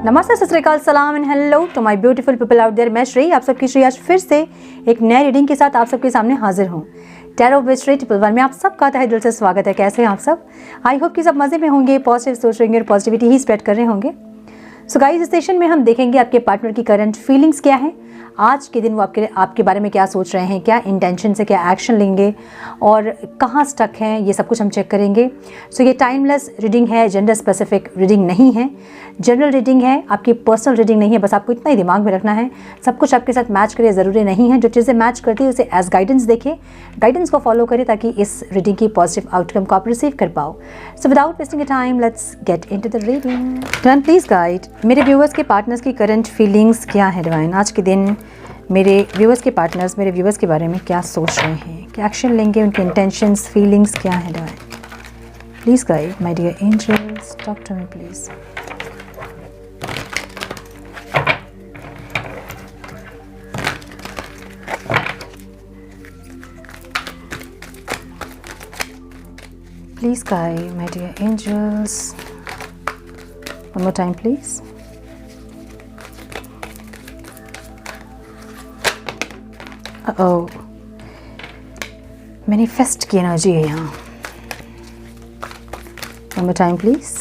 नमस्ते, सत श्री अकाल, सलाम and hello to my beautiful people out there. मैं श्री, आप सबकी श्री आज फिर से एक नए रीडिंग के साथ आप सबके सामने हाजिर हूँ। Tarot with Shri triple one में आप सबका तहे दिल से स्वागत है। कैसे हैं आप सब? आई होप कि सब मज़े में होंगे, पॉजिटिव सोच रहे होंगे और पॉजिटिविटी ही स्प्रेड कर रहे होंगे। सो गाइस, इस सेशन में हम देखेंगे आपके पार्टनर की करंट फीलिंग्स क्या है, आज के दिन वो आपके बारे में क्या सोच रहे हैं, क्या इंटेंशन से क्या एक्शन लेंगे और कहाँ स्टक हैं, ये सब कुछ हम चेक करेंगे। सो ये टाइमलेस रीडिंग है, जेंडर स्पेसिफिक रीडिंग नहीं है, जनरल रीडिंग है, आपकी पर्सनल रीडिंग नहीं है। बस आपको इतना ही दिमाग में रखना है, सब कुछ आपके साथ मैच करे ज़रूरी नहीं है। जो चीज़ें मैच करती है उसे एज गाइडेंस देखें, गाइडेंस को फॉलो करें ताकि इस रीडिंग की पॉजिटिव आउटकम को आप रिसीव कर पाओ। So without wasting time let's get into the reading. Turn please guide. मेरे व्यूअर्स के पार्टनर्स की करंट फीलिंग्स क्या है डिवाइन? आज के दिन मेरे व्यूअर्स के पार्टनर्स मेरे व्यूअर्स के बारे में क्या सोच रहे हैं, क्या एक्शन लेंगे, उनके इंटेंशंस फीलिंग्स क्या है divine? Please guide my dear angels, talk to me please. Please guide my dear angels. One more time please. Oh, manifest की एनर्जी है यहाँ। One more time please.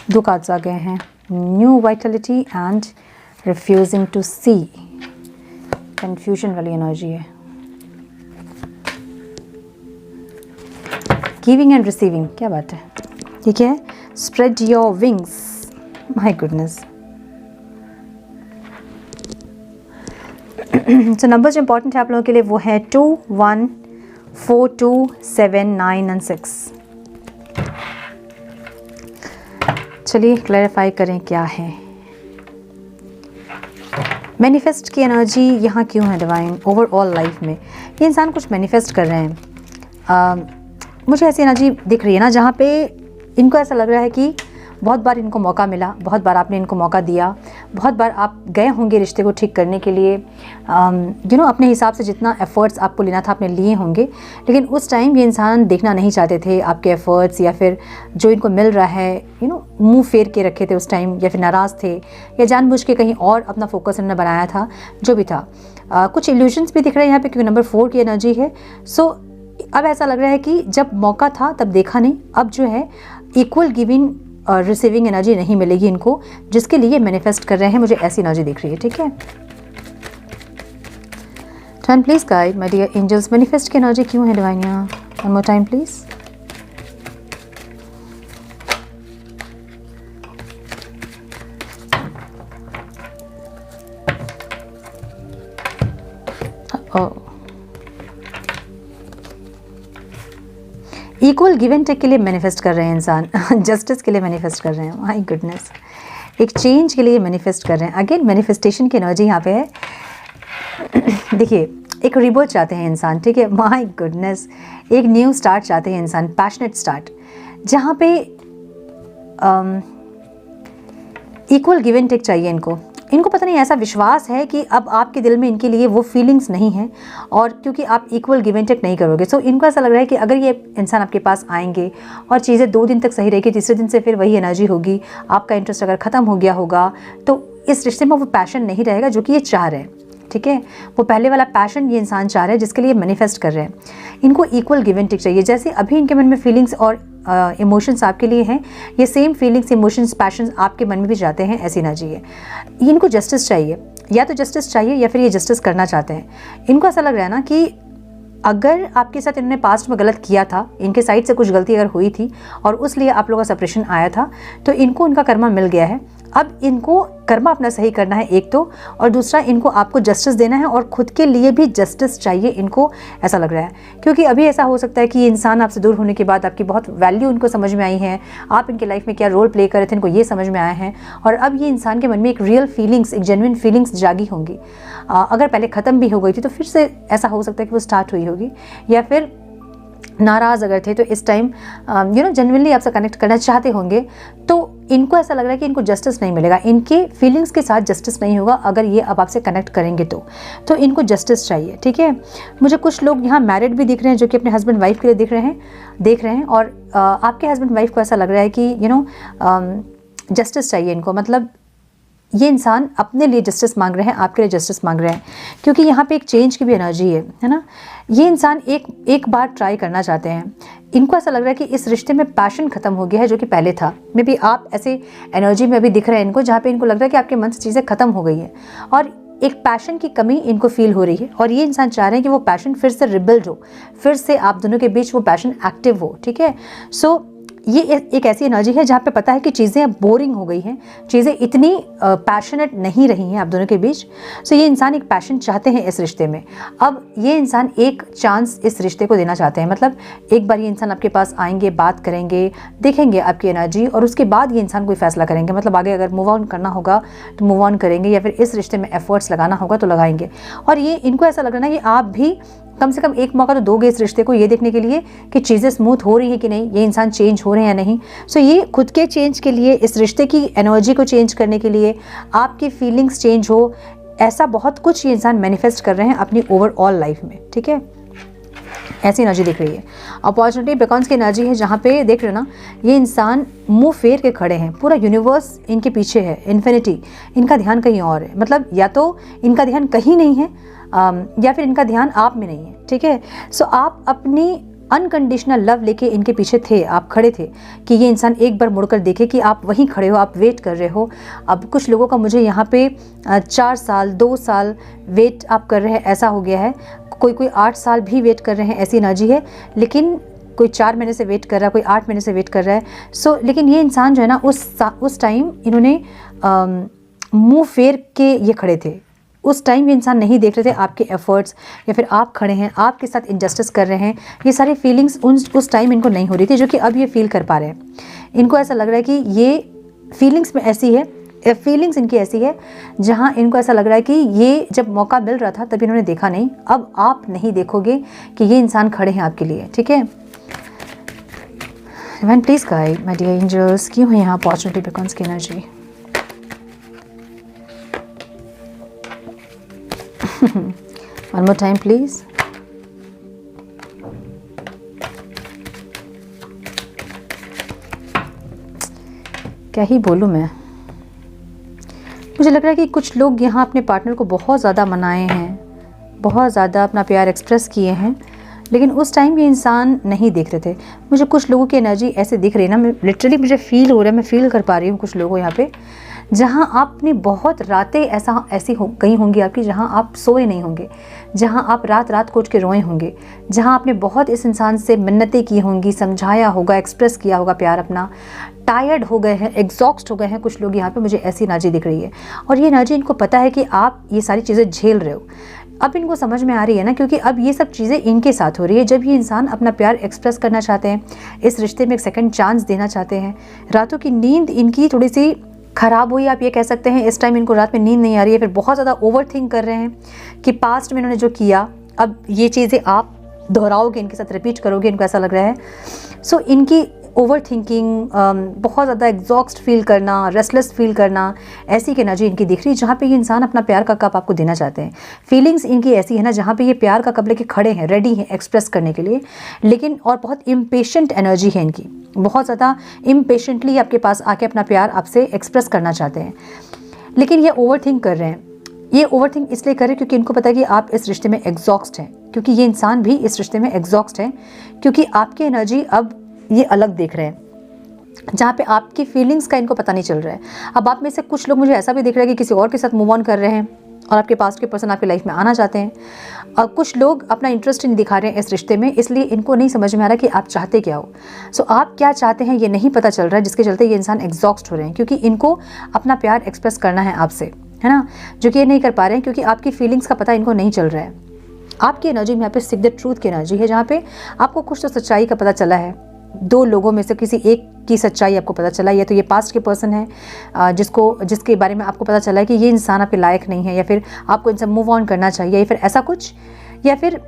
दो कार्ड्स आ गए हैं, new vitality and refusing to see. Confusion वाली energy है। Giving and receiving, क्या बात है, ठीक है। Spread your wings, my goodness. तो नंबर जो इंपॉर्टेंट है आप लोगों के लिए वो है 2, 1, 4, 2, 7, 9 एंड 6। चलिए क्लैरिफाई करें क्या है मैनिफेस्ट की एनर्जी यहाँ क्यों है डिवाइन ओवरऑल लाइफ में। ये इंसान कुछ मैनिफेस्ट कर रहे हैं। मुझे ऐसी एनर्जी दिख रही है ना जहाँ पे इनको ऐसा लग रहा है कि बहुत बार इनको मौका मिला, बहुत बार आपने इनको मौका दिया, बहुत बार आप गए होंगे रिश्ते को ठीक करने के लिए। अपने हिसाब से जितना एफ़र्ट्स आपको लेना था आपने लिए होंगे, लेकिन उस टाइम ये इंसान देखना नहीं चाहते थे आपके एफ़र्ट्स, या फिर जो इनको मिल रहा है मुंह फेर के रखे थे उस टाइम, या फिर नाराज़ थे, या जानबूझ के कहीं और अपना फोकस इन्होंने बनाया था। जो भी था, कुछ इल्यूजन्स भी दिख रहे हैं यहाँ पे क्योंकि नंबर 4 की एनर्जी है। सो अब ऐसा लग रहा है कि जब मौका था तब देखा नहीं, अब जो है इक्वल गिविंग और रिसीविंग एनर्जी नहीं मिलेगी इनको, जिसके लिए मैनिफेस्ट कर रहे हैं। मुझे ऐसी एनर्जी दिख रही है, ठीक है। Turn please guide my dear angels, manifest की एनर्जी क्यों है डिवाइन यहाँ? One more time please. Equal give and take के लिए मैनिफेस्ट कर रहे हैं इंसान, जस्टिस के लिए मैनिफेस्ट कर रहे हैं, माय गुडनेस। एक चेंज के लिए मैनिफेस्ट कर रहे हैं। अगेन मैनिफेस्टेशन की एनर्जी यहाँ पे है। देखिए, एक रिबर्थ चाहते हैं इंसान, ठीक है, माय गुडनेस। एक न्यू स्टार्ट चाहते हैं इंसान, पैशनेट स्टार्ट, जहाँ पे इक्वल गिव एंड टेक चाहिए इनको पता नहीं, ऐसा विश्वास है कि अब आपके दिल में इनके लिए वो फीलिंग्स नहीं है, और क्योंकि आप इक्वल गिव एंड टेक नहीं करोगे, सो इनको ऐसा लग रहा है कि अगर ये इंसान आपके पास आएंगे और चीज़ें 2 दिन तक सही रहेगी, तीसरे दिन से फिर वही एनर्जी होगी, आपका इंटरेस्ट अगर ख़त्म हो गया होगा तो इस रिश्ते में वो पैशन नहीं रहेगा जो कि ये चाह रहे हैं, ठीक है। वो पहले वाला पैशन ये इंसान चाह रहे हैं जिसके लिए मैनिफेस्ट कर रहे हैं। इनको इक्वल गिव एंड टेक चाहिए। जैसे अभी इनके मन में फीलिंग्स और इमोशंस आपके लिए हैं, ये सेम फीलिंग्स, इमोशंस, पैशंस आपके मन में भी जाते हैं, ऐसी एनर्जी है। इनको जस्टिस चाहिए, या तो जस्टिस चाहिए या फिर ये जस्टिस करना चाहते हैं। इनको ऐसा लग रहा है ना कि अगर आपके साथ इन्होंने पास्ट में गलत किया था, इनके साइड से कुछ गलती अगर हुई थी और उस लिए आप लोगों का सेपरेशन आया था, तो इनको उनका कर्मा मिल गया है। अब इनको कर्मा अपना सही करना है एक तो, और दूसरा इनको आपको जस्टिस देना है और खुद के लिए भी जस्टिस चाहिए इनको, ऐसा लग रहा है। क्योंकि अभी ऐसा हो सकता है कि ये इंसान आपसे दूर होने के बाद आपकी बहुत वैल्यू इनको समझ में आई है, आप इनके लाइफ में क्या रोल प्ले कर रहे थे इनको ये समझ में आया है, और अब ये इंसान के मन में एक रियल फीलिंग्स, एक जेन्युइन फीलिंग्स जागी होंगी। अगर पहले ख़त्म भी हो गई थी तो फिर से ऐसा हो सकता है कि वो स्टार्ट हुई होगी, या फिर नाराज़ अगर थे तो इस टाइम जेन्युइनली आपसे कनेक्ट करना चाहते होंगे। तो इनको ऐसा लग रहा है कि इनको जस्टिस नहीं मिलेगा, इनके फीलिंग्स के साथ जस्टिस नहीं होगा अगर ये अब आपसे कनेक्ट करेंगे तो इनको जस्टिस चाहिए, ठीक है। मुझे कुछ लोग यहाँ मैरिड भी दिख रहे हैं जो कि अपने हस्बैंड वाइफ के लिए देख रहे हैं और आपके हस्बैंड वाइफ को ऐसा लग रहा है कि जस्टिस चाहिए इनको, मतलब ये इंसान अपने लिए जस्टिस मांग रहे हैं, आपके लिए जस्टिस मांग रहे हैं, क्योंकि यहाँ पे एक चेंज की भी एनर्जी है ना। ये इंसान एक बार ट्राई करना चाहते हैं। इनको ऐसा लग रहा है कि इस रिश्ते में पैशन खत्म हो गया है जो कि पहले था। मे बी आप ऐसे एनर्जी में अभी दिख रहे हैं इनको, जहाँ पे इनको लग रहा है कि आपके मन से चीज़ें खत्म हो गई हैं और एक पैशन की कमी इनको फील हो रही है और ये इंसान चाह रहे हैं कि वो पैशन फिर से रिबिल्ड हो, फिर से आप दोनों के बीच वो पैशन एक्टिव हो, ठीक है। सो ये एक ऐसी एनर्जी है जहाँ पे पता है कि चीज़ें अब बोरिंग हो गई हैं, चीज़ें इतनी पैशनेट नहीं रही हैं आप दोनों के बीच। सो ये इंसान एक पैशन चाहते हैं इस रिश्ते में। अब ये इंसान एक चांस इस रिश्ते को देना चाहते हैं, मतलब एक बार ये इंसान आपके पास आएंगे, बात करेंगे, देखेंगे आपकी एनर्जी और उसके बाद ये इंसान कोई फैसला करेंगे। मतलब आगे अगर मूव ऑन करना होगा तो मूव ऑन करेंगे या फिर इस रिश्ते में एफर्ट्स लगाना होगा तो लगाएंगे। और ये इनको ऐसा लग रहा है कि आप भी कम से कम एक मौका तो दोगे इस रिश्ते को, ये देखने के लिए कि चीज़ें स्मूथ हो रही हैं कि नहीं, ये इंसान चेंज हो रहे हैं या नहीं। सो ये खुद के चेंज के लिए, इस रिश्ते की एनर्जी को चेंज करने के लिए, आपकी फीलिंग्स चेंज हो, ऐसा बहुत कुछ ये इंसान मैनिफेस्ट कर रहे हैं अपनी ओवरऑल लाइफ में, ठीक है। ऐसी एनर्जी दिख रही है। अपॉर्चुनिटी बिकॉन्स की एनर्जी है जहाँ पे देख रहे हो ना, ये इंसान मुंह फेर के खड़े हैं, पूरा यूनिवर्स इनके पीछे है, इन्फिनिटी। इनका ध्यान कहीं और है, मतलब या तो इनका ध्यान कहीं नहीं है या फिर इनका ध्यान आप में नहीं है, ठीक है। सो आप अपनी अनकंडीशनल लव लेके इनके पीछे थे, आप खड़े थे कि ये इंसान एक बार मुड़कर देखे कि आप वहीं खड़े हो, आप वेट कर रहे हो। अब कुछ लोगों का मुझे यहाँ पे 4 साल 2 साल वेट आप कर रहे हैं, ऐसा हो गया है। कोई 8 साल भी वेट कर रहे हैं, ऐसी एनर्जी है। लेकिन कोई 4 महीने से वेट कर रहा है, कोई 8 महीने से वेट कर रहा है। सो लेकिन ये इंसान जो है ना, उस टाइम इन्होंने मुँह फेर के ये खड़े थे। उस टाइम ये इंसान नहीं देख रहे थे आपके एफर्ट्स, या फिर आप खड़े हैं, आपके साथ इनजस्टिस कर रहे हैं। ये सारी फीलिंग्स उस टाइम इनको नहीं हो रही थी, जो कि अब ये फील कर पा रहे हैं। इनको ऐसा लग रहा है कि ये फीलिंग्स में ऐसी है, फीलिंग्स इनकी ऐसी है जहां इनको ऐसा लग रहा है कि ये जब मौका मिल रहा था तब इन्होंने देखा नहीं, अब आप नहीं देखोगे कि ये इंसान खड़े हैं आपके लिए, ठीक है। Divine please guide my dear angels, क्यों है यहाँ अपॉर्चुनिटी बिकॉन्स की energy. One more time please. क्या ही बोलूँ मैं। मुझे लग रहा है कि कुछ लोग यहाँ अपने पार्टनर को बहुत ज़्यादा मनाए हैं, बहुत ज़्यादा अपना प्यार एक्सप्रेस किए हैं, लेकिन उस टाइम ये इंसान नहीं देख रहे थे। मुझे कुछ लोगों की एनर्जी ऐसे दिख रही है ना, मैं लिटरली मुझे फील हो रहा है, मैं फील कर पा रही हूँ कुछ लोगों यहाँ पे, जहाँ आपने बहुत रातें ऐसी गई होंगी आपकी, जहाँ आप सोए नहीं होंगे, जहाँ आप रात कोच के रोए होंगे, जहाँ आपने बहुत इस इंसान से मिन्नतें की होंगी, समझाया होगा, एक्सप्रेस किया होगा प्यार अपना। टायर्ड हो गए हैं, एग्जॉस्ट हो गए हैं कुछ लोग यहाँ पे, मुझे ऐसी एनर्जी दिख रही है। और ये एनर्जी इनको पता है कि आप ये सारी चीज़ें झेल रहे हो। अब इनको समझ में आ रही है ना, क्योंकि अब ये सब चीज़ें इनके साथ हो रही है। जब ये इंसान अपना प्यार एक्सप्रेस करना चाहते हैं, इस रिश्ते में एक सेकंड चांस देना चाहते हैं, रातों की नींद इनकी थोड़ी सी ख़राब हुई, आप ये कह सकते हैं। इस टाइम इनको रात में नींद नहीं आ रही है, फिर बहुत ज़्यादा ओवर थिंक कर रहे हैं कि पास्ट में इन्होंने जो किया, अब ये चीज़ें आप दोहराओगे, इनके साथ रिपीट करोगे, इनको ऐसा लग रहा है। सो इनकी ओवर थिंकिंग, बहुत ज़्यादा एग्जॉस्ट फील करना, रेस्टलेस फील करना, ऐसी की एनर्जी इनकी दिख रही है, जहाँ पे ये इंसान अपना प्यार का कप आपको देना चाहते हैं। फीलिंग्स इनकी ऐसी है ना, जहाँ पे ये प्यार का कप लेके खड़े हैं, रेडी हैं एक्सप्रेस करने के लिए, लेकिन और बहुत इम्पेशेंट एनर्जी है इनकी, बहुत ज़्यादा इम्पेशेंटली आपके पास आके अपना प्यार आपसे एक्सप्रेस करना चाहते हैं। लेकिन ये ओवर थिंक कर रहे हैं। ये ओवर थिंक इसलिए कर रहे हैं क्योंकि इनको पता है कि आप इस रिश्ते में एग्जॉस्ट हैं, क्योंकि ये इंसान भी इस रिश्ते में एग्जॉस्ट हैं, क्योंकि आपकी एनर्जी अब ये अलग देख रहे हैं, जहाँ पे आपकी फीलिंग्स का इनको पता नहीं चल रहा है। अब आप में से कुछ लोग, मुझे ऐसा भी दिख रहा है कि किसी और के साथ मूव ऑन कर रहे हैं और आपके पास के पर्सन आपकी लाइफ में आना चाहते हैं। और कुछ लोग अपना इंटरेस्ट नहीं दिखा रहे हैं इस रिश्ते में, इसलिए इनको नहीं समझ में आ रहा कि आप चाहते क्या हो। सो आप क्या चाहते हैं ये नहीं पता चल रहा है, जिसके चलते ये इंसान एग्जॉस्ट हो रहे हैं, क्योंकि इनको अपना प्यार एक्सप्रेस करना है आपसे, है ना, जो कि ये नहीं कर पा रहे हैं क्योंकि आपकी फीलिंग्स का पता इनको नहीं चल रहा है। आपकी एनर्जी में यहाँ पे सीक द ट्रूथ की एनर्जी है, जहाँ पे आपको कुछ तो सच्चाई का पता चला है। 2 लोगों में से किसी एक की सच्चाई आपको पता चला, या तो ये पास्ट के पर्सन है जिसके बारे में आपको पता चला है कि ये इंसान आपके लायक नहीं है, या फिर आपको इनसे मूव ऑन करना चाहिए, या फिर ऐसा कुछ, या फिर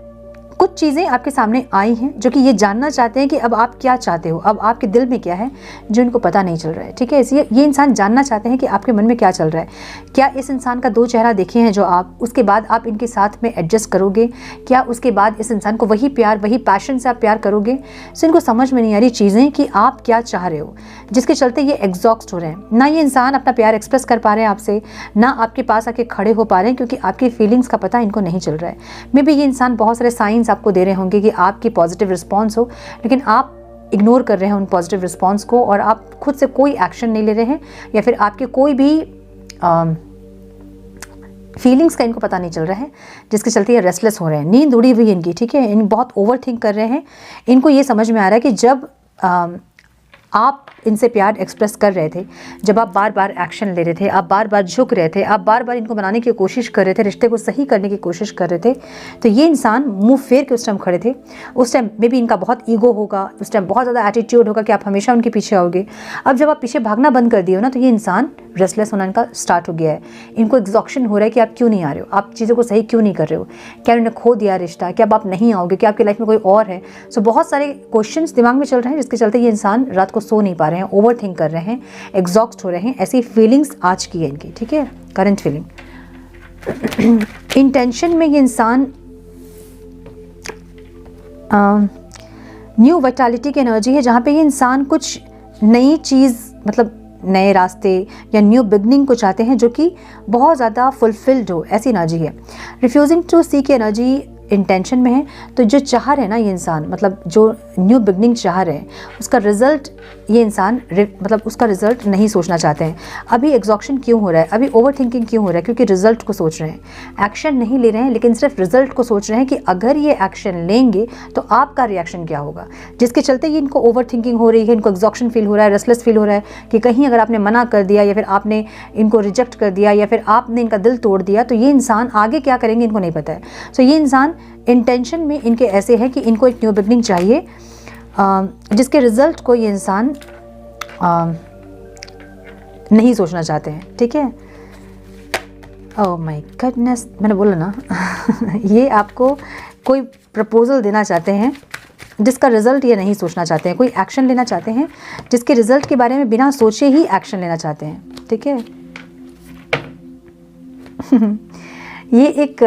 कुछ चीज़ें आपके सामने आई हैं जो कि ये जानना चाहते हैं कि अब आप क्या चाहते हो, अब आपके दिल में क्या है जो इनको पता नहीं चल रहा है, ठीक है। इसलिए ये इंसान जानना चाहते हैं कि आपके मन में क्या चल रहा है। क्या इस इंसान का 2 चेहरा देखे हैं जो आप, उसके बाद आप इनके साथ में एडजस्ट करोगे? क्या उसके बाद इस इंसान को वही प्यार, वही पैशन से आप प्यार करोगे? सो इनको समझ में नहीं आ रही चीज़ें कि आप क्या चाह रहे हो, जिसके चलते ये एग्जॉस्ट हो रहे हैं। ना ये इंसान अपना प्यार एक्सप्रेस कर पा रहे हैं आपसे, ना आपके पास आके खड़े हो पा रहे हैं, क्योंकि आपकी फीलिंग्स का पता इनको नहीं चल रहा है। मे बी ये इंसान बहुत सारे साइंस आपको दे रहे होंगे कि आपकी पॉजिटिव रिस्पॉन्स हो, लेकिन आप इग्नोर कर रहे हैं उन पॉजिटिव रिस्पॉन्स को, और आप खुद से कोई एक्शन नहीं ले रहे हैं, या फिर आपके कोई भी फीलिंग्स का इनको पता नहीं चल रहा है, जिसके चलते ये रेस्टलेस हो रहे हैं। नींद उड़ी हुई इनकी, ठीक है। इन बहुत ओवर थिंक कर रहे हैं। इनको ये समझ में आ रहा है कि जब आप इनसे प्यार एक्सप्रेस कर रहे थे, जब आप बार बार एक्शन ले रहे थे, आप बार बार झुक रहे थे, आप बार बार इनको बनाने की कोशिश कर रहे थे, रिश्ते को सही करने की कोशिश कर रहे थे, तो ये इंसान मुंह फेर के उस टाइम खड़े थे। उस टाइम में भी इनका बहुत ईगो होगा, उस टाइम बहुत ज़्यादा एटीट्यूड होगा कि आप हमेशा उनके पीछे आओगे। अब जब आप पीछे भागना बंद कर दिए हो ना, तो ये इंसान रेस्टलेस होना इनका स्टार्ट हो गया है। इनको एग्जॉक्शन हो रहा है कि आप क्यों नहीं आ रहे हो, आप चीज़ों को सही क्यों नहीं कर रहे हो, क्या उन्होंने खो दिया रिश्ता, क्या अब आप नहीं आओगे, क्या आपकी लाइफ में कोई और है। सो बहुत सारे क्वेश्चंस दिमाग में चल रहे हैं, जिसके चलते ये इंसान रात को सो नहीं पा रहे हैं, ओवर थिंक कर रहे हैं, एग्जॉस्ट हो रहे हैं। ऐसी फीलिंग्स आज की है इनकी, ठीक है, करंट फीलिंग। इंटेंशन में ये इंसान न्यू वाइटैलिटी की एनर्जी है, जहाँ पे ये इंसान कुछ नई चीज़, मतलब नए रास्ते या न्यू बिगनिंग को चाहते हैं, जो कि बहुत ज़्यादा फुलफिल्ड हो, ऐसी एनर्जी है। रिफ्यूजिंग टू सी की एनर्जी इंटेंशन में है। तो जो चाह रहे हैं ना ये इंसान, मतलब जो न्यू बिगनिंग चाह रहे हैं, उसका रिजल्ट ये इंसान मतलब उसका रिजल्ट नहीं सोचना चाहते हैं। अभी एग्जॉक्शन क्यों हो रहा है, अभी ओवर थिंकिंग क्यों हो रहा है? क्योंकि रिजल्ट को सोच रहे हैं। एक्शन नहीं ले रहे हैं, लेकिन सिर्फ रिजल्ट को सोच रहे हैं कि अगर ये एक्शन लेंगे तो आपका रिएक्शन क्या होगा, जिसके चलते ये इनको ओवर थिंकिंग हो रही है, इनको एग्जॉक्शन फील हो रहा है, रेस्टलेस फील हो रहा है कि कहीं अगर आपने मना कर दिया, या फिर आपने इनको रिजेक्ट कर दिया, या फिर आपने इनका दिल तोड़ दिया, तो ये इंसान आगे क्या करेंगे इनको नहीं पता है। सो ये इंसान इंटेंशन में इनके ऐसे है कि इनको एक न्यू बिगनिंग चाहिए, जिसके रिजल्ट को ये इंसान नहीं सोचना चाहते हैं, ठीक है। ओह माय गॉडनेस, मैंने बोला ना ये आपको कोई प्रपोजल देना चाहते हैं, जिसका रिजल्ट ये नहीं सोचना चाहते हैं। कोई एक्शन लेना चाहते हैं, जिसके रिजल्ट के बारे में बिना सोचे ही एक्शन लेना चाहते हैं, ठीक है। ये एक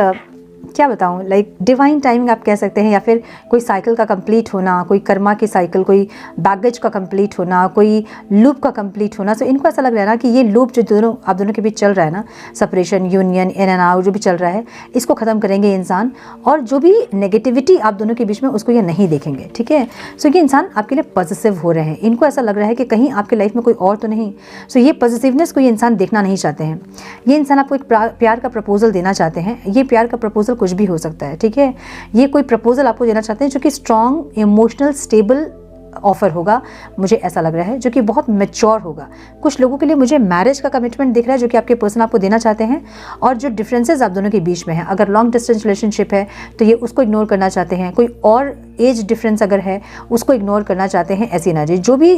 क्या बताऊँ, लाइक डिवाइन टाइमिंग आप कह सकते हैं, या फिर कोई साइकिल का कंप्लीट होना, कोई कर्मा की साइकिल, कोई बैगेज का कंप्लीट होना, कोई लूप का कंप्लीट होना। सो इनको ऐसा लग रहा है ना कि ये लूप जो आप दोनों के बीच चल रहा है ना, separation, union, in and out जो भी चल रहा है, इसको ख़त्म करेंगे इंसान, और जो भी नेगेटिविटी आप दोनों के बीच में उसको ये नहीं देखेंगे, ठीक है। सो ये इंसान आपके लिए पॉजिटिव हो रहे हैं। इनको ऐसा लग रहा है कि कहीं आपकी लाइफ में कोई और तो नहीं। सो ये पॉजिटिवनेस को ये इंसान देखना नहीं चाहते हैं। ये इंसान आपको एक प्यार का प्रपोजल देना चाहते हैं। ये प्यार का प्रपोजल कुछ भी हो सकता है, ठीक है। ये कोई प्रपोजल आपको देना चाहते हैं जो कि स्ट्रॉन्ग, इमोशनल, स्टेबल ऑफर होगा, मुझे ऐसा लग रहा है, जो कि बहुत मैच्योर होगा। कुछ लोगों के लिए मुझे मैरिज का कमिटमेंट दिख रहा है, जो कि आपके पर्सन आपको देना चाहते हैं। और जो डिफरेंसेस आप दोनों के बीच में है, अगर लॉन्ग डिस्टेंस रिलेशनशिप है तो ये उसको इग्नोर करना चाहते हैं। कोई और एज डिफरेंस अगर है, उसको इग्नोर करना चाहते हैं। ऐसी एनर्जी, जो भी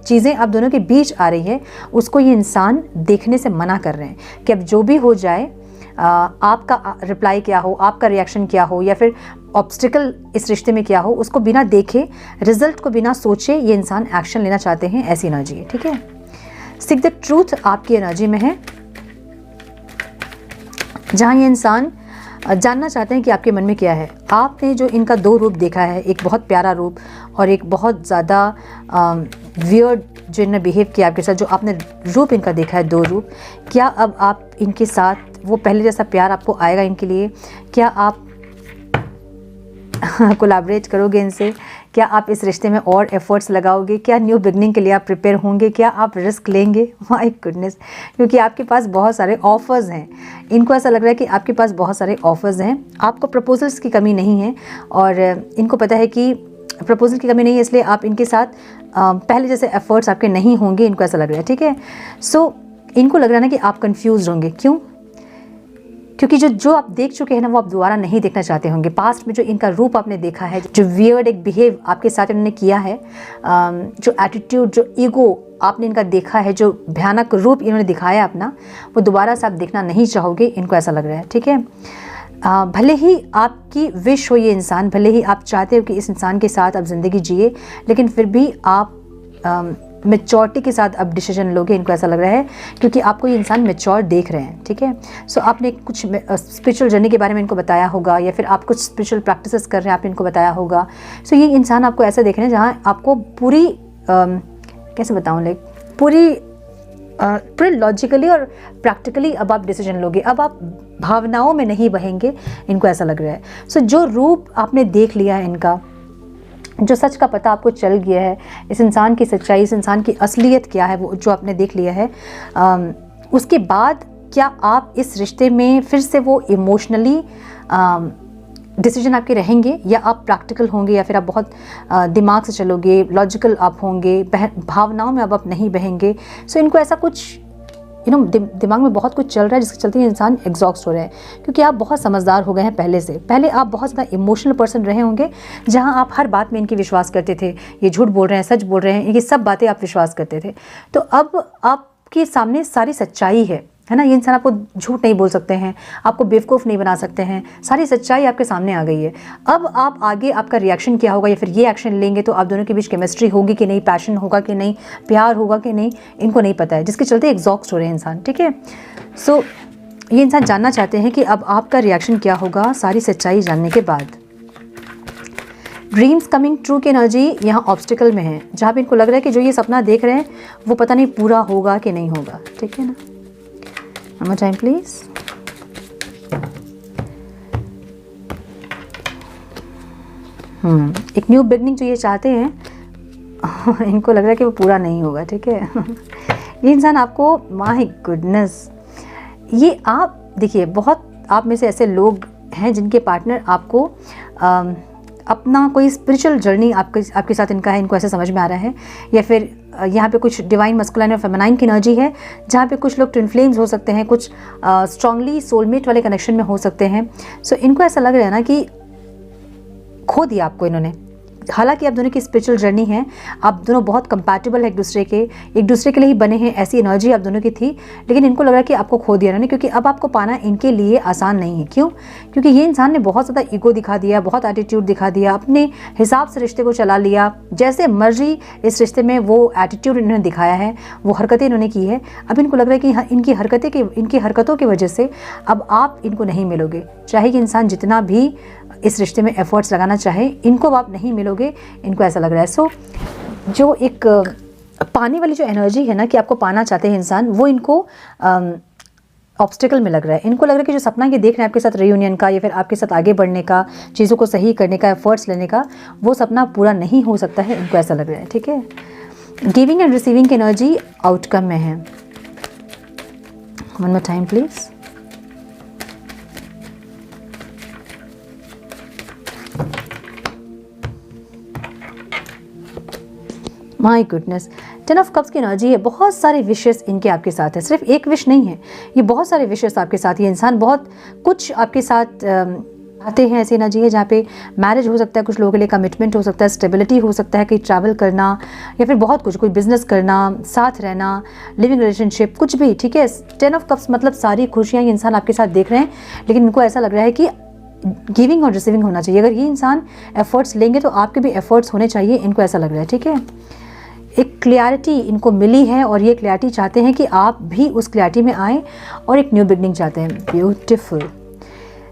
चीज़ें आप दोनों के बीच आ रही है, उसको ये इंसान देखने से मना कर रहे हैं कि अब जो भी हो जाए, आपका रिप्लाई क्या हो, आपका रिएक्शन क्या हो, या फिर ऑब्स्टिकल इस रिश्ते में क्या हो, उसको बिना देखे, रिजल्ट को बिना सोचे ये इंसान एक्शन लेना चाहते हैं। ऐसी एनर्जी है, ठीक है। सीक द ट्रूथ आपकी एनर्जी में है, जहाँ ये इंसान जानना चाहते हैं कि आपके मन में क्या है। आपने जो इनका 2 रूप देखा है, एक बहुत प्यारा रूप और एक बहुत ज़्यादा वियर्ड जो इन्होंने बिहेव किया आपके साथ, जो आपने रूप इनका देखा है, 2 रूप, क्या अब आप इनके साथ वो पहले जैसा प्यार आपको आएगा इनके लिए? क्या आप कोलैबोरेट करोगे इनसे? क्या आप इस रिश्ते में और एफर्ट्स लगाओगे? क्या न्यू बिगनिंग के लिए आप प्रिपेयर होंगे? क्या आप रिस्क लेंगे? माय गुडनेस, क्योंकि आपके पास बहुत सारे ऑफर्स हैं। इनको ऐसा लग रहा है कि आपके पास बहुत सारे ऑफर्स हैं। आपको प्रपोजल्स की कमी नहीं है, और इनको पता है कि प्रपोजल की कमी नहीं है, इसलिए आप इनके साथ पहले जैसे एफर्ट्स आपके नहीं होंगे, इनको ऐसा लग रहा है, ठीक है। सो इनको लग रहा है ना कि आप कंफ्यूज होंगे। क्यों? क्योंकि जो आप देख चुके हैं ना, वो आप दोबारा नहीं देखना चाहते होंगे। पास्ट में जो इनका रूप आपने देखा है, जो वियर्ड एक बिहेव आपके साथ इन्होंने किया है, जो एटीट्यूड, जो ईगो आपने इनका देखा है, जो भयानक रूप इन्होंने दिखाया अपना, वो दोबारा से आप देखना नहीं चाहोगे। इनको ऐसा लग रहा है, ठीक है। भले ही आपकी विश हो ये इंसान, भले ही आप चाहते हो कि इस इंसान के साथ आप ज़िंदगी जिए, लेकिन फिर भी आप मेच्योरिटी के साथ अब डिसीजन लोगे, इनको ऐसा लग रहा है, क्योंकि आपको ये इंसान मेच्योर देख रहे हैं, ठीक है। सो आपने कुछ स्पिरिचुअल जर्नी के बारे में इनको बताया होगा, या फिर आप कुछ स्पिरिचुअल प्रैक्टिसेस कर रहे हैं, आपने इनको बताया होगा। सो ये इंसान आपको ऐसा देख रहे हैं जहाँ आपको पूरी कैसे बताऊँ, लाइक पूरे लॉजिकली और प्रैक्टिकली अब आप डिसीजन लोगे, अब आप भावनाओं में नहीं बहेंगे, इनको ऐसा लग रहा है। सो जो रूप आपने देख लिया है इनका, जो सच का पता आपको चल गया है, इस इंसान की सच्चाई, इस इंसान की असलियत क्या है, वो जो आपने देख लिया है, उसके बाद क्या आप इस रिश्ते में फिर से वो इमोशनली डिसीजन आपके रहेंगे, या आप प्रैक्टिकल होंगे, या फिर आप बहुत दिमाग से चलोगे, लॉजिकल आप होंगे, भावनाओं में अब आप नहीं बहेंगे। सो इनको ऐसा कुछ दिमाग में बहुत कुछ चल रहा है, जिसके चलते इंसान एग्जॉस्ट हो रहे हैं, क्योंकि आप बहुत समझदार हो गए हैं पहले से। पहले आप बहुत ज़्यादा इमोशनल पर्सन रहे होंगे, जहां आप हर बात में इनकी विश्वास करते थे, ये झूठ बोल रहे हैं, सच बोल रहे हैं, ये सब बातें आप विश्वास करते थे। तो अब आपके सामने सारी सच्चाई है ना, ये इंसान आपको झूठ नहीं बोल सकते हैं, आपको बेवकूफ़ नहीं बना सकते हैं, सारी सच्चाई आपके सामने आ गई है। अब आप आगे आपका रिएक्शन क्या होगा, या फिर ये एक्शन लेंगे तो आप दोनों के बीच केमिस्ट्री होगी कि नहीं, पैशन होगा कि नहीं, प्यार होगा कि नहीं, इनको नहीं पता है, जिसके चलते एग्जॉस्ट हो रहे हैं इंसान, ठीक है। सो ये इंसान जानना चाहते हैं कि अब आपका रिएक्शन क्या होगा सारी सच्चाई जानने के बाद। ड्रीम्स कमिंग ट्रू की एनर्जी यहाँ ऑब्स्टिकल में है, जहाँ पे इनको लग रहा है कि जो ये सपना देख रहे हैं वो पता नहीं पूरा होगा कि नहीं होगा, ठीक है ना। One more time please. एक न्यू बिगनिंग जो ये चाहते हैं इनको लग रहा है कि वो पूरा नहीं होगा, ठीक है। ये इंसान आपको, माय गुडनेस, ये आप देखिए, बहुत आप में से ऐसे लोग हैं जिनके पार्टनर आपको अपना कोई स्पिरिचुअल जर्नी आपके साथ इनका है, इनको ऐसे समझ में आ रहा है, या फिर यहाँ पे कुछ डिवाइन मस्कुलाइन और फेमिनाइन की एनर्जी है, जहाँ पे कुछ लोग ट्विन फ्लेम्स हो सकते हैं, कुछ स्ट्रांगली सोलमेट वाले कनेक्शन में हो सकते हैं। सो इनको ऐसा लग रहा है ना कि खो दिया आपको इन्होंने। हालांकि आप दोनों की स्पिरिचुअल जर्नी है, आप दोनों बहुत कंपैटिबल है एक दूसरे के लिए ही बने हैं, ऐसी एनर्जी आप दोनों की थी, लेकिन इनको लग रहा है कि आपको खो दिया इन्होंने, क्योंकि अब आपको पाना इनके लिए आसान नहीं है। क्यों? क्योंकि ये इंसान ने बहुत ज़्यादा ईगो दिखा दिया, बहुत एटीट्यूड दिखा दिया, अपने हिसाब से रिश्ते को चला लिया, जैसे मर्जी इस रिश्ते में वो एटीट्यूड इन्होंने दिखाया है, वो हरकतें इन्होंने की है। अब इनको लग रहा है कि इनकी हरकतों की वजह से अब आप इनको नहीं मिलोगे, चाहे कि इंसान जितना भी इस रिश्ते में एफर्ट्स लगाना चाहे, इनको आप नहीं मिलोगे, इनको ऐसा लग रहा है। सो जो एक पाने वाली जो एनर्जी है ना, कि आपको पाना चाहते हैं इंसान, वो इनको ऑब्स्टिकल में लग रहा है। इनको लग रहा है कि जो सपना ये देख रहे हैं आपके साथ रियूनियन का, या फिर आपके साथ आगे बढ़ने का, चीज़ों को सही करने का, एफर्ट्स लेने का, वो सपना पूरा नहीं हो सकता है, इनको ऐसा लग रहा है, ठीक है। गिविंग एंड रिसीविंग की एनर्जी आउटकम में है। One more time please. My goodness, 10 of cups की एनर्जी है, बहुत सारे विशेस इनके आपके साथ है, सिर्फ एक विश नहीं है, ये बहुत सारे विशेस आपके साथ। ये इंसान बहुत कुछ आपके साथ आते हैं, ऐसी एनर्जी है जहाँ पे मैरिज हो सकता है, कुछ लोगों के लिए कमिटमेंट हो सकता है, स्टेबिलिटी हो सकता है, कहीं ट्रैवल करना, या फिर बहुत कुछ, कोई बिजनेस करना, साथ रहना, लिविंग रिलेशनशिप, कुछ भी, ठीक है। 10 ऑफ कप्स मतलब सारी खुशियाँ ये इंसान आपके साथ देख रहे हैं, लेकिन इनको ऐसा लग रहा है कि गिविंग और रिसीविंग होना चाहिए। अगर ये इंसान एफर्ट्स लेंगे तो आपके भी एफर्ट्स होने चाहिए, इनको ऐसा लग रहा है, ठीक है। एक क्लैरिटी इनको मिली है, और ये क्लैरिटी चाहते हैं कि आप भी उस क्लैरिटी में आएँ, और एक न्यू बिगनिंग चाहते हैं। ब्यूटीफुल।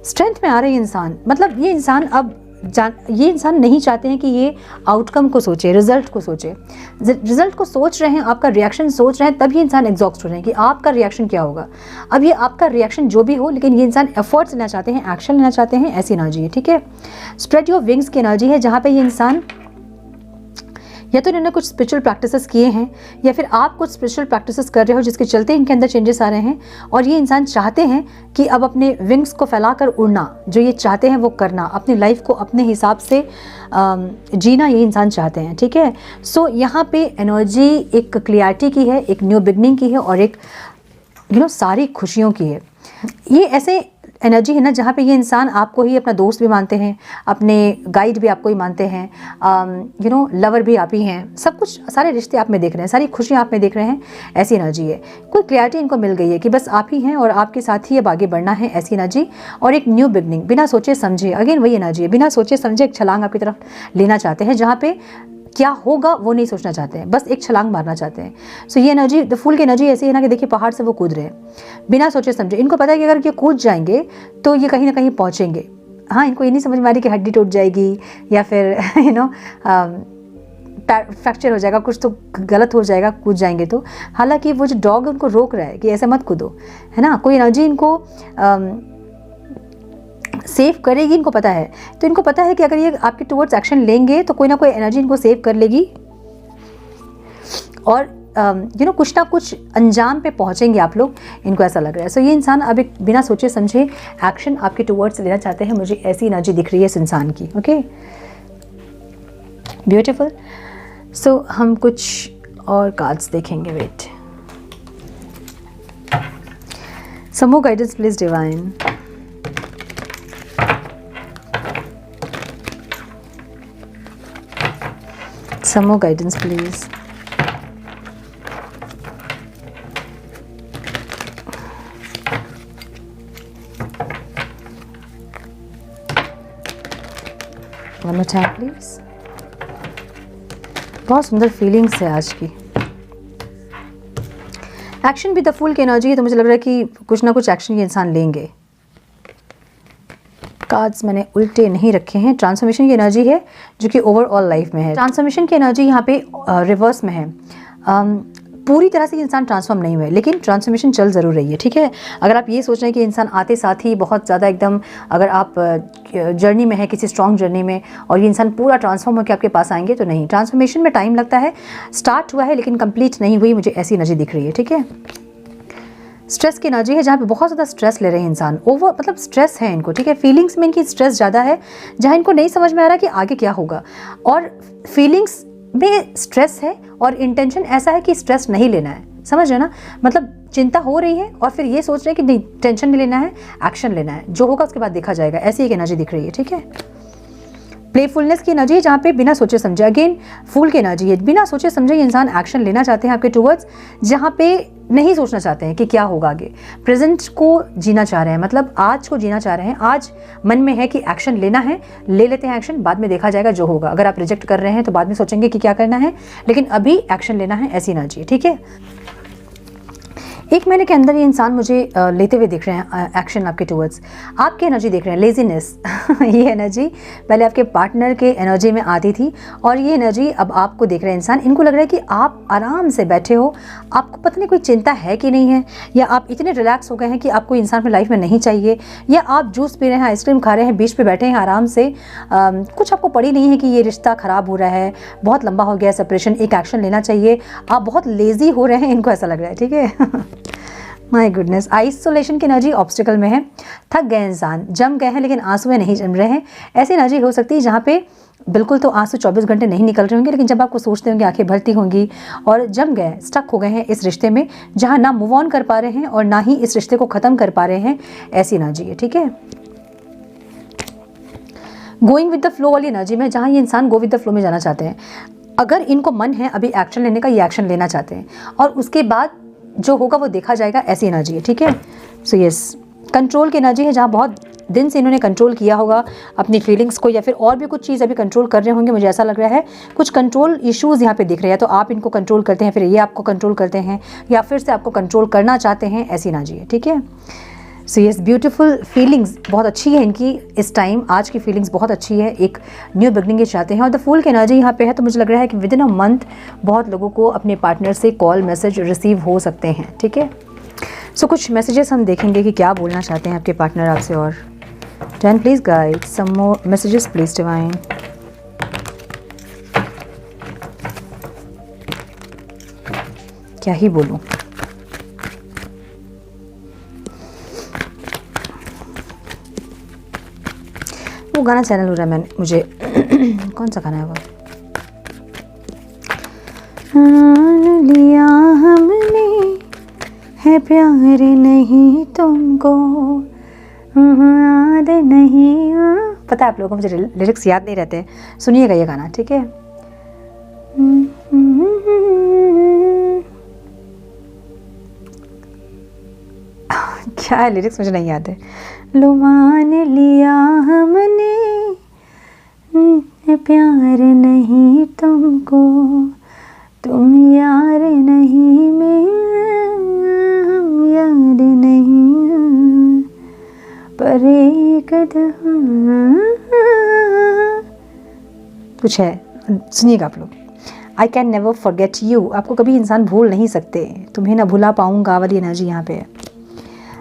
स्ट्रेंथ में आ रहे हैं इंसान, मतलब ये इंसान नहीं चाहते हैं कि ये आउटकम को सोचे, रिजल्ट को सोचे। रिजल्ट को सोच रहे हैं, आपका रिएक्शन सोच रहे हैं, तब ये इंसान एग्जॉस्ट हो रहे हैं कि आपका रिएक्शन क्या होगा। अब ये आपका रिएक्शन जो भी हो, लेकिन ये इंसान एफर्ट्स लेना चाहते हैं, एक्शन लेना चाहते हैं, ऐसी एनर्जी है, ठीक है। स्प्रेड योर विंग्स की एनर्जी है, जहाँ पे ये इंसान या तो इन्होंने कुछ स्पिरिचुअल प्रैक्टिसेस किए हैं, या फिर आप कुछ स्पिरिचुअल प्रैक्टिसेस कर रहे हो, जिसके चलते इनके अंदर चेंजेस आ रहे हैं, और ये इंसान चाहते हैं कि अब अपने विंग्स को फैलाकर उड़ना, जो ये चाहते हैं वो करना, अपनी लाइफ को अपने हिसाब से जीना ये इंसान चाहते हैं, ठीक है। सो यहाँ पे एनर्जी एक क्लियरिटी की है, एक न्यू बिगनिंग की है, और एक सारी खुशियों की है। ये एनर्जी है ना जहाँ पे ये इंसान आपको ही अपना दोस्त भी मानते हैं, अपने गाइड भी आपको ही मानते हैं, लवर भी आप ही हैं, सब कुछ सारे रिश्ते आप में देख रहे हैं, सारी खुशियाँ आप में देख रहे हैं, ऐसी एनर्जी है। कोई क्लैरिटी इनको मिल गई है कि बस आप ही हैं और आपके साथ ही अब आगे बढ़ना है, ऐसी एनर्जी। और एक न्यू बिगनिंग, बिना सोचे समझे, अगेन वही एनर्जी है, बिना सोचे समझे एक छलांग आपकी तरफ लेना चाहते हैं, जहाँ पे क्या होगा वो नहीं सोचना चाहते हैं, बस एक छलांग मारना चाहते हैं। सो ये एनर्जी, द फूल की एनर्जी ऐसी है ना कि देखिए पहाड़ से वो कूद रहे हैं बिना सोचे समझे। इनको पता है कि अगर ये कूद जाएंगे तो ये कहीं ना कहीं पहुंचेंगे। हाँ, इनको ये नहीं समझ में आ रही कि हड्डी टूट जाएगी या फिर फ्रैक्चर हो जाएगा, कुछ तो गलत हो जाएगा कूद जाएंगे तो। हालांकि वो जो डॉग उनको रोक रहा है कि ऐसे मत कूदो, है ना, कोई एनर्जी इनको सेव करेगी, इनको पता है। तो इनको पता है कि अगर ये आपके टुवर्ड्स एक्शन लेंगे तो कोई ना कोई एनर्जी इनको सेव कर लेगी और कुछ ना कुछ अंजाम पे पहुंचेंगे आप लोग, इनको ऐसा लग रहा है। सो ये इंसान अब एक बिना सोचे समझे एक्शन आपके टुवर्ड्स लेना चाहते हैं, मुझे ऐसी एनर्जी दिख रही है इस इंसान की। Okay, beautiful. सो हम कुछ और कार्ड्स देखेंगे। Wait, some more guidance please divine. Some more guidance, please. One more time, please. बहुत सुंदर फीलिंग्स है आज की। एक्शन भी द फूल की एनर्जी है, तो मुझे लग रहा है कि कुछ ना कुछ एक्शन ये इंसान लेंगे। कार्ड्स मैंने उल्टे नहीं रखे हैं। ट्रांसफॉर्मेशन की एनर्जी है जो कि ओवरऑल लाइफ में है। ट्रांसफॉर्मेशन की एनर्जी यहाँ पे रिवर्स में है। पूरी तरह से इंसान ट्रांसफॉर्म नहीं हुए, लेकिन ट्रांसफॉर्मेशन चल ज़रूर रही है, ठीक है। अगर आप ये सोच रहे हैं कि इंसान आते साथ ही बहुत ज़्यादा एकदम, अगर आप जर्नी में है किसी स्ट्रॉन्ग जर्नी में और ये इंसान पूरा ट्रांसफॉर्म होकर आपके पास आएंगे, तो नहीं। ट्रांसफॉर्मेशन में टाइम लगता है, स्टार्ट हुआ है लेकिन कंप्लीट नहीं हुई, मुझे ऐसी एनर्जी दिख रही है, ठीक है। स्ट्रेस की एनर्जी है जहाँ पे बहुत ज़्यादा स्ट्रेस ले रहे हैं इंसान, ओवर मतलब स्ट्रेस है इनको, ठीक है। फीलिंग्स में इनकी स्ट्रेस ज़्यादा है, जहाँ इनको नहीं समझ में आ रहा कि आगे क्या होगा, और फीलिंग्स में स्ट्रेस है और इंटेंशन ऐसा है कि स्ट्रेस नहीं लेना है, समझ रहे ना, मतलब चिंता हो रही है और फिर ये सोच रहे हैं कि नहीं, टेंशन नहीं लेना है, एक्शन लेना है, जो होगा उसके बाद देखा जाएगा, ऐसी एक एनर्जी दिख रही है, ठीक है। प्लेफुलनेस की एनर्जी है जहाँ पे बिना सोचे समझे, अगेन फूल की एनर्जी है, बिना सोचे समझे इंसान एक्शन लेना चाहते हैं आपके टुवर्ड्स, जहाँ पे नहीं सोचना चाहते हैं कि क्या होगा आगे। प्रेजेंट को जीना चाह रहे हैं, मतलब आज को जीना चाह रहे हैं। आज मन में है कि एक्शन लेना है, ले लेते हैं एक्शन, बाद में देखा जाएगा जो होगा। अगर आप रिजेक्ट कर रहे हैं तो बाद में सोचेंगे कि क्या करना है, लेकिन अभी एक्शन लेना है, ऐसी एनर्जी है, ठीक है। एक महीने के अंदर ये इंसान मुझे लेते हुए दिख रहे हैं एक्शन आपके टुवर्ड्स। आपकी एनर्जी देख रहे हैं, लेजीनेस ये एनर्जी पहले आपके पार्टनर के एनर्जी में आती थी और ये एनर्जी अब आपको देख रहे हैं इंसान। इनको लग रहा है कि आप आराम से बैठे हो, आपको पता नहीं कोई चिंता है कि नहीं है, या आप इतने रिलैक्स हो गए हैं कि आपको इंसान अपनी लाइफ में नहीं चाहिए, या आप जूस पी रहे हैं, आइसक्रीम खा रहे हैं, बीच पे बैठे हैं आराम से, कुछ आपको पड़ी नहीं है कि ये रिश्ता ख़राब हो रहा है, बहुत लंबा हो गया सेपरेशन, एक एक्शन लेना चाहिए, आप बहुत लेजी हो रहे हैं, इनको ऐसा लग रहा है, ठीक है। माय गुडनेस, आइसोलेशन की एनर्जी ऑब्स्टिकल में है, थक गए इंसान, जम गए हैं लेकिन आंसू नहीं जम रहे हैं, ऐसी एनर्जी हो सकती है जहाँ पे बिल्कुल तो आंसू 24 घंटे नहीं निकल रहे होंगे, लेकिन जब आपको सोचते होंगे आंखें भरती होंगी और जम गए, स्टक हो गए हैं इस रिश्ते में, जहाँ ना मूव ऑन कर पा रहे हैं और ना ही इस रिश्ते को ख़त्म कर पा रहे हैं, ऐसी एनर्जी है, ठीक है। गोइंग विद द फ्लो वाली एनर्जी में, जहाँ ये इंसान गो विद द फ्लो में जाना चाहते हैं। अगर इनको मन है अभी एक्शन लेने का, ये एक्शन लेना चाहते हैं और उसके बाद जो होगा वो देखा जाएगा, ऐसी एनर्जी है, ठीक है। सो यस, कंट्रोल की एनर्जी है जहाँ बहुत दिन से इन्होंने कंट्रोल किया होगा अपनी फीलिंग्स को, या फिर और भी कुछ चीज़ अभी कंट्रोल कर रहे होंगे, मुझे ऐसा लग रहा है। कुछ कंट्रोल इश्यूज़ यहाँ पे दिख रहे हैं, तो आप इनको कंट्रोल करते हैं, फिर ये आपको कंट्रोल करते हैं, या फिर से आपको कंट्रोल करना चाहते हैं, ऐसी एनर्जी है, ठीक है। सो यस, ब्यूटीफुल फीलिंग्स बहुत अच्छी है इनकी इस टाइम, आज की फीलिंग्स बहुत अच्छी है, एक न्यू बिगनिंग ये चाहते हैं। और द फूल की एनर्जी यहाँ पे है, तो मुझे लग रहा है कि विद इन अ मंथ बहुत लोगों को अपने पार्टनर से कॉल मैसेज रिसीव हो सकते हैं, ठीक है। सो कुछ मैसेजेस हम देखेंगे कि क्या बोलना चाहते हैं आपके पार्टनर आपसे। और then please guide some more messages please divine. क्या ही बोलूँ, वो गाना चैनल हो रहा है, मैंने मुझे कौन सा गाना है वो, लिया हमने है प्यार नहीं तुमको, याद नहीं। पता है आप लोगों को मुझे लिरिक्स याद नहीं रहते, सुनिएगा ये गाना, ठीक है। क्या है लिरिक्स मुझे नहीं याद है। लो मान लिया हमने प्यार नहीं तुमको, तुम यार नहीं मेरा, हम यार नहीं, पर एक कुछ है, सुनिएगा आप लोग। I can never forget you, आपको कभी इंसान भूल नहीं सकते, तुम्हें ना भुला पाऊंगा वाली एनर्जी यहाँ पे है।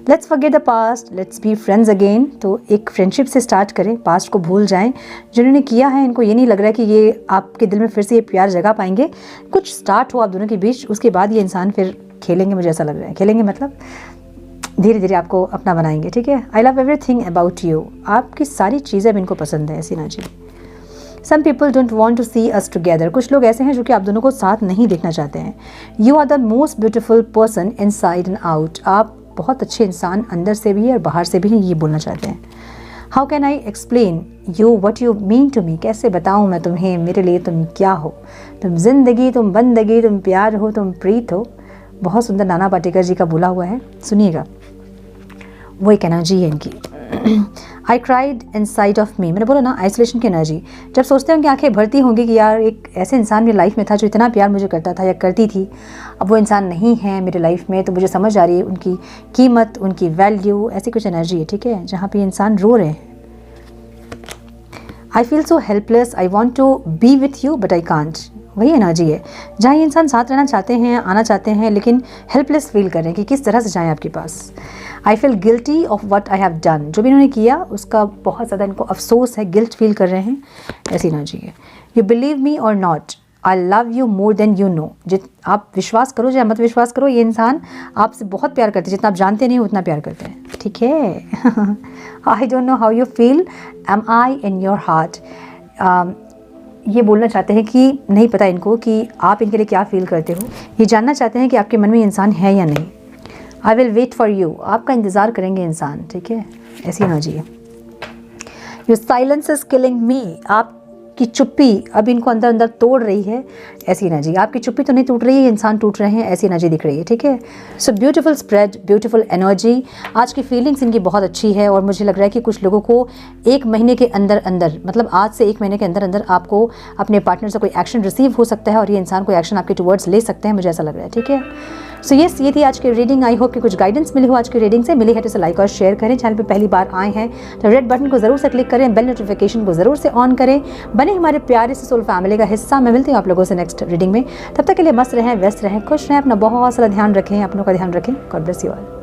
Let's forget the past, let's be friends again, तो एक फ्रेंडशिप से स्टार्ट करें, पास्ट को भूल जाएं। जिन्होंने किया है इनको ये नहीं लग रहा है कि ये आपके दिल में फिर से ये प्यार जगा पाएंगे। कुछ स्टार्ट हो आप दोनों के बीच, उसके बाद ये इंसान फिर खेलेंगे, मुझे ऐसा लग रहा है। खेलेंगे मतलब धीरे धीरे आपको अपना बनाएंगे, ठीक है। I love everything about you, आपकी सारी चीज़ें अब इनको पसंद है, ऐसी ना जी। Some people don't want to see us together, कुछ लोग ऐसे हैं जो कि आप दोनों को साथ नहीं देखना चाहते हैं। You are the most beautiful person inside and out, आप बहुत अच्छे इंसान अंदर से भी और बाहर से भी हैं, ये बोलना चाहते हैं। How can I explain you what you mean to me, कैसे बताऊँ मैं तुम्हें, मेरे लिए तुम क्या हो, तुम जिंदगी, तुम बंदगी, तुम प्यार हो, तुम प्रीत हो। बहुत सुंदर नाना पाटेकर जी का बोला हुआ है, सुनिएगा। वो एक एनर्जी है इनकी। I cried in side of me, मैंने बोला ना आइसोलेशन की एनर्जी। जब सोचते हैं कि आंखें भरती होंगी कि यार एक ऐसे इंसान मेरी लाइफ में था जो इतना प्यार मुझे करता था या करती थी, अब वो इंसान नहीं है मेरे लाइफ में, तो मुझे समझ आ रही है उनकी कीमत, उनकी वैल्यू, ऐसी कुछ एनर्जी है, ठीक है, जहाँ पे इंसान रो रहे हैं। I feel so helpless, I want to be with you but I can't, वही एनर्जी है जहाँ ये इंसान साथ रहना चाहते हैं, आना चाहते हैं, लेकिन हेल्पलेस फील कर रहे हैं कि किस तरह से जाएं आपके पास। I feel guilty of what I have done, जो भी इन्होंने किया उसका बहुत ज़्यादा इनको अफसोस है, गिल्ट फील कर रहे हैं, ऐसी एनर्जी है। यू बिलीव मी और not, I love you more than you know, आप विश्वास करो या मत विश्वास करो, ये इंसान आपसे बहुत प्यार करते हैं, जितना आप जानते नहीं हो उतना प्यार करते हैं, ठीक है। I don't know how you feel, am I in your heart, ये बोलना चाहते हैं कि नहीं पता इनको कि आप इनके लिए क्या फील करते हो, ये जानना चाहते हैं कि आपके मन में इंसान है या नहीं। I will wait for you, आपका इंतज़ार करेंगे इंसान, ठीक है, ऐसी एनर्जी है। Your silence is killing me, आपकी चुप्पी अब इनको अंदर अंदर तोड़ रही है, ऐसी एनर्जी। आपकी चुप्पी तो नहीं टूट रही है, इंसान टूट रहे हैं, ऐसी एनर्जी दिख रही है, ठीक है। So beautiful spread, beautiful energy. आज की फीलिंग्स इनकी बहुत अच्छी है और मुझे लग रहा है कि कुछ लोगों को 1 महीने के अंदर अंदर, मतलब आज से 1 महीने के अंदर अंदर आपको अपने पार्टनर से कोई एक्शन रिसीव हो सकता है और ये इंसान कोई एक्शन आपके टुवर्ड्स ले सकते हैं, मुझे ऐसा लग रहा है, ठीक है। सो यस, ये थी आज की रीडिंग। आई होप कि कुछ गाइडेंस मिली हो आज की रीडिंग से। मिली है तो इसे लाइक और शेयर करें। चैनल पे पहली बार आए हैं तो रेड बटन को जरूर से क्लिक करें, बेल नोटिफिकेशन को जरूर से ऑन करें, बने हमारे प्यारे से सोल फैमिली का हिस्सा। मैं मिलती हूँ आप लोगों से नेक्स्ट रीडिंग में, तब तक के लिए मस्त रहें, व्यस्त रहें, खुश रहें, अपना बहुत सारा ध्यान रखें, अपनों का ध्यान रखें। God bless you all.